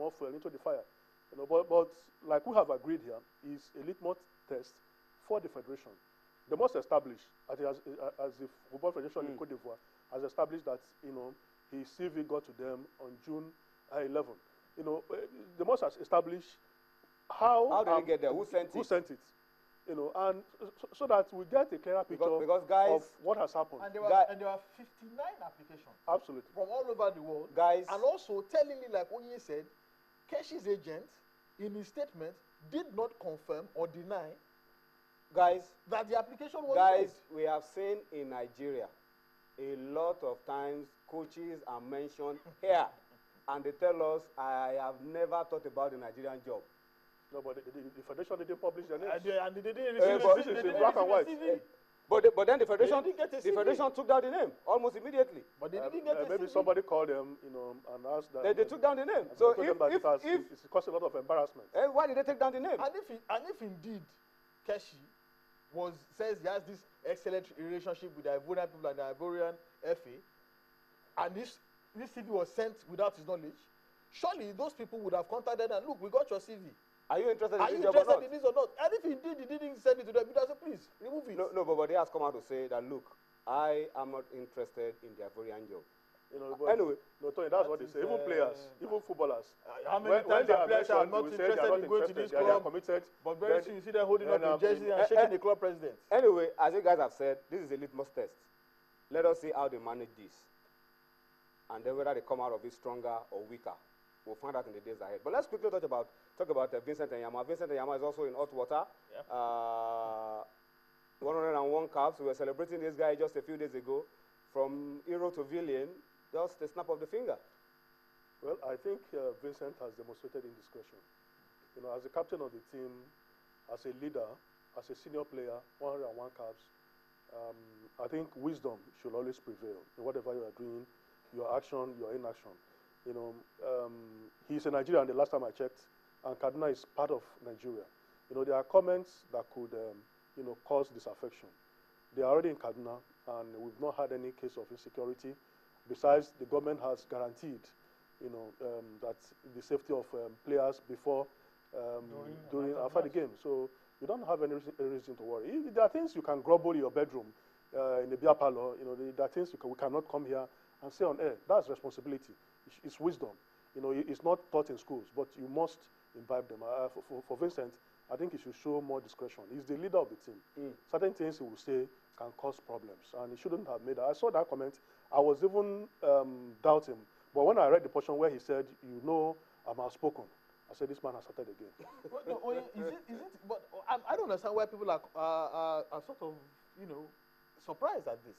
more fuel into the fire. But like we have agreed here, is a litmus test for the federation. The most established, as the Football Federation in Cote d'Ivoire, has established that his CV got to them on June 11. The most has established how did it get there? Who sent it? And so that we get a clearer picture because guys, of what has happened. And there were 59 applications. Absolutely. From all over the world. Guys. And also, tellingly, like Onye said, Keshi's agent, in his statement, did not confirm or deny that the application was made. We have seen in Nigeria, a lot of times coaches are mentioned here, and they tell us, I have never thought about the Nigerian job. No, but the federation didn't publish their names. And they didn't receive this is black and white. But then the federation took down the name almost immediately. But they didn't get a maybe CV. somebody called them, and asked that. They took down the name. So if it's caused a lot of embarrassment. Why did they take down the name? And if indeed Keshi says he has this excellent relationship with the Ivorian people and the Ivorian FA, and this CV was sent without his knowledge, surely those people would have contacted and look, we got your CV. Are you interested in this or not? And if indeed he didn't send it to them, he doesn't, please remove it. No, but they has come out to say that, look, I am not interested in the Ivorian job. Anyway. No, Tony, that's what they say. Even players, even footballers. How many times the players are not interested in going to this club? They are committed. But very soon you see them holding up the jersey and shaking the club president. Anyway, as you guys have said, this is a litmus test. Let us see how they manage this. And then whether they come out of it stronger or weaker. We'll find out in the days ahead. But let's quickly talk about Vincent Enyeama. Vincent Enyeama is also in hot water. Yep. 101 caps. We were celebrating this guy just a few days ago. From hero to villain, just a snap of the finger. Well, I think Vincent has demonstrated indiscretion. As the captain of the team, as a leader, as a senior player, 101 caps, I think wisdom should always prevail in whatever you are doing, your action, your inaction. He's a Nigerian the last time I checked, and Kaduna is part of Nigeria. There are comments that could, cause disaffection. They are already in Kaduna, and we've not had any case of insecurity. Besides, the government has guaranteed, that the safety of players before, during, after the game. So you don't have any reason to worry. If there are things you can grumble in your bedroom, in the beer parlor. There are things we cannot come here and say on air. That's responsibility. It's wisdom. It's not taught in schools, but you must imbibe them. For Vincent, I think he should show more discretion. He's the leader of the team. Certain things he will say can cause problems, and he shouldn't have made that. I saw that comment. I was even doubting, but when I read the portion where he said, I'm outspoken, I said, this man has started again. But I don't understand why people are sort of, surprised at this.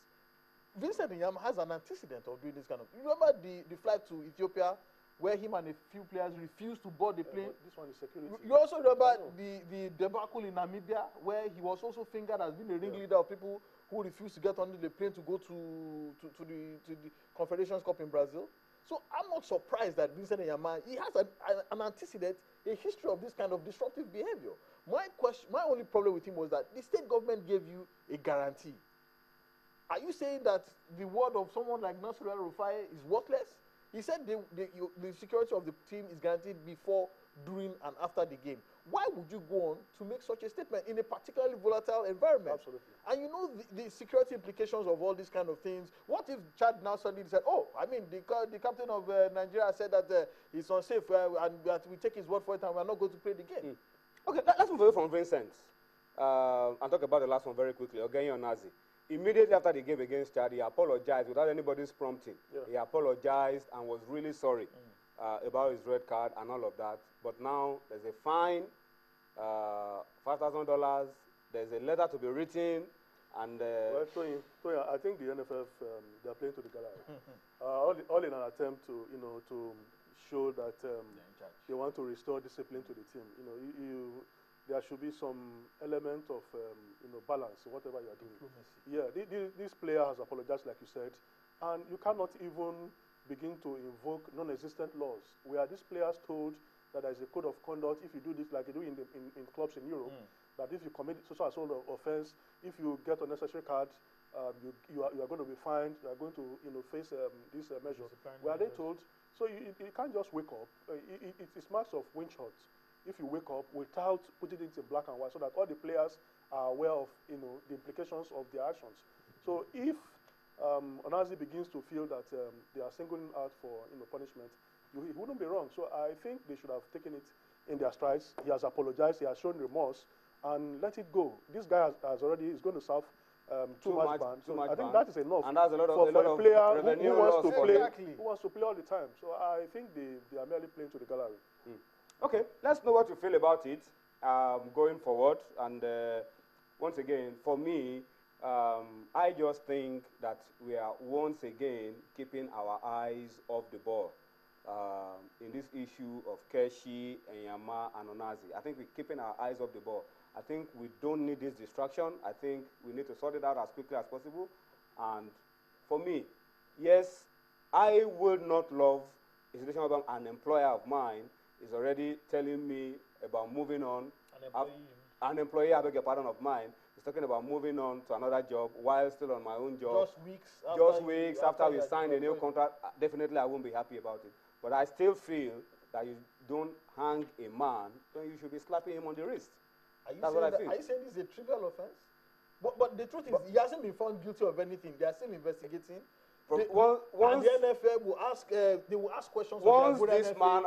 Vincent Enyeama has an antecedent of doing this kind of. You remember the flight to Ethiopia, where him and a few players refused to board the plane? This one is security. You also remember the debacle in Namibia, where he was also fingered as being a ringleader of people who refused to get on the plane to go to the Confederations Cup in Brazil. So I'm not surprised that Vincent Enyeama, he has an antecedent, a history of this kind of disruptive behavior. My only problem with him was that the state government gave you a guarantee. Are you saying that the word of someone like Nasser El-Rufai is worthless? He said the security of the team is guaranteed before, during, and after the game. Why would you go on to make such a statement in a particularly volatile environment? Absolutely. And the security implications of all these kind of things. What if Chad now suddenly said, the captain of Nigeria said that it's unsafe and that we take his word for it and we're not going to play the game? Okay, let's move away from Vincent and talk about the last one very quickly. Onazi. Immediately after the game against Chad, he apologized without anybody's prompting. Yeah. He apologized and was really sorry about his red card and all of that. But now there's a fine, $5,000. There's a letter to be written, and well, Tony, I think the NFF they are playing to the gallery. All in an attempt to to show that they want to restore discipline to the team. There should be some element of balance in whatever you are doing. Yeah, this player has apologized, like you said, and you cannot even begin to invoke non-existent laws. Where these players told that there is a code of conduct. If you do this, like you do in clubs in Europe, that if you commit so offense, if you get unnecessary cards, you are going to be fined. You are going to face this measure. Where they told So you can't just wake up. It's marks of win shots. If you wake up without putting it in black and white, so that all the players are aware of the implications of their actions. So if Onazi begins to feel that they are singling out for punishment, he wouldn't be wrong. So I think they should have taken it in their strides. He has apologized. He has shown remorse, and let it go. This guy is going to serve too much ban. So I think that is enough. And that's a lot of for a player who wants to play. Exactly. Who wants to play all the time. So I think they are merely playing to the gallery. Okay, let's know what you feel about it going forward. And once again, for me, I just think that we are once again keeping our eyes off the ball in this issue of Keshi, Enyeama, and Onazi. I think we're keeping our eyes off the ball. I think we don't need this distraction. I think we need to sort it out as quickly as possible. And for me, yes, I would not love a situation where an employer of mine is already telling me about moving on. An employee, I beg your pardon, of mine is talking about moving on to another job while still on my own job. Just weeks after we sign a new contract. Definitely, I won't be happy about it. But I still feel that you don't hang a man, then you should be slapping him on the wrist. That's what I feel. Are you saying this is a trivial offense? But the truth is, he hasn't been found guilty of anything. They are still investigating. And the NFL will ask, they will ask questions. Once this man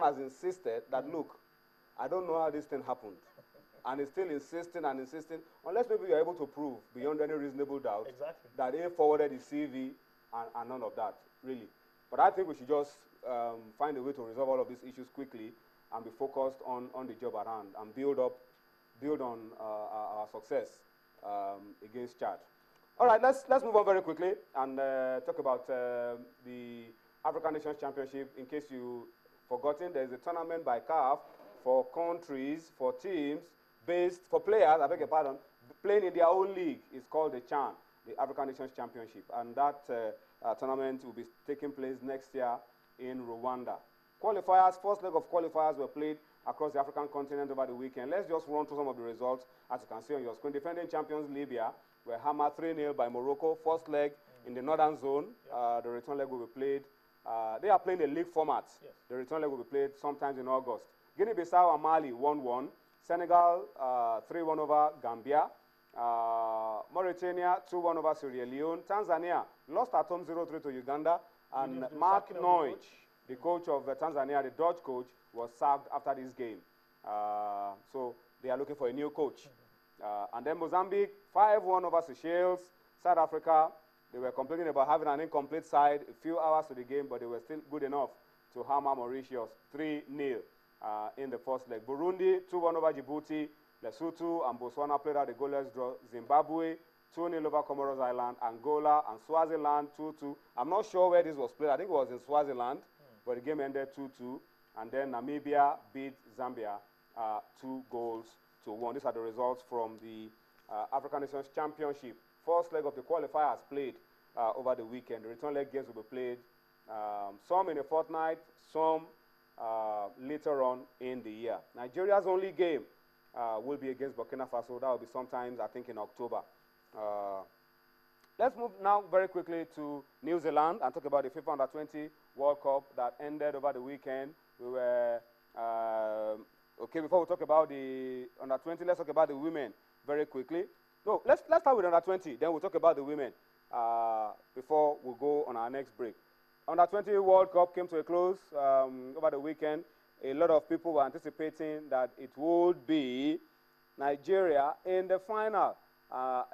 has insisted that, look, I don't know how this thing happened, and he's still insisting and insisting, unless maybe you're able to prove beyond any reasonable doubt that he forwarded his CV and none of that, really. But I think we should just find a way to resolve all of these issues quickly and be focused on the job at hand and build on our success against Chad. All right, let's move on very quickly and talk about the African Nations Championship. In case you forgotten, there's a tournament by CAF for countries, for teams, for players, I beg your pardon, playing in their own league. It's called the CHAN, the African Nations Championship. And that tournament will be taking place next year in Rwanda. Qualifiers, first leg of qualifiers were played across the African continent over the weekend. Let's just run through some of the results. As you can see on your screen, defending champions Libya were hammered 3-0 by Morocco. First leg in the northern zone. The return leg will be played. They are playing a league format. Yes. The return leg will be played sometimes in August. Guinea-Bissau and Mali 1-1. Senegal 3-1 over Gambia. Mauritania 2-1 over Sierra Leone. Tanzania lost at home 0-3 to Uganda. And Mark Noich, the coach of Tanzania, the Dutch coach, was sacked after this game. So they are looking for a new coach. And then Mozambique, 5-1 over Seychelles. South Africa, they were complaining about having an incomplete side, a few hours to the game, but they were still good enough to hammer Mauritius 3-0 in the first leg. Burundi, 2-1 over Djibouti. Lesotho and Botswana played out a goalless draw. Zimbabwe, 2-0 over Comoros Island. Angola and Swaziland, 2-2. I'm not sure where this was played. I think it was in Swaziland, but the game ended 2-2. And then Namibia beat Zambia 2-1. These are the results from the African Nations Championship. First leg of the qualifiers played over the weekend. The return leg games will be played, some in a fortnight, some later on in the year. Nigeria's only game will be against Burkina Faso. That will be sometimes, I think, in October. Let's move now very quickly to New Zealand and talk about the FIFA Under-20 World Cup that ended over the weekend. We were, okay, before we talk about the Under-20, let's talk about the women very quickly. No, let's start with Under-20, then we'll talk about the women before we go on our next break. Under-20 World Cup came to a close over the weekend. A lot of people were anticipating that it would be Nigeria in the final.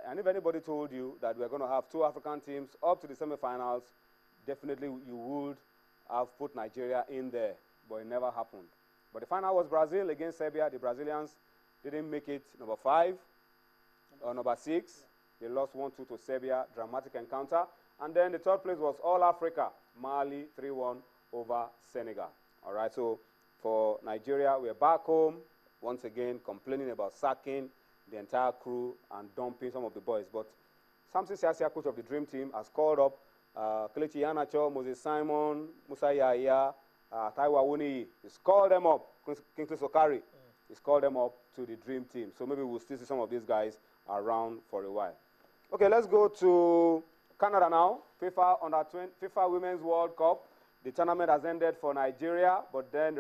And if anybody told you that we're going to have two African teams up to the semifinals, definitely you would have put Nigeria in there, but it never happened. But the final was Brazil against Serbia. The Brazilians didn't make it number 5 or number 6. They lost 1-2 to Serbia, dramatic encounter. And then the third place was All Africa, Mali 3-1 over Senegal. All right, so for Nigeria, we're back home, once again complaining about sacking the entire crew and dumping some of the boys. But Samson Siasia, coach of the Dream Team, has called up Kelechi Iheanacho, Moses Simon, Musa Yahya, Taiwo Awoniyi. He's called them up, Kingsley Sokari. He's called them up to the Dream Team. So maybe we'll still see some of these guys around for a while. Okay, let's go to Canada now, FIFA Women's World Cup. The tournament has ended for Nigeria, but then the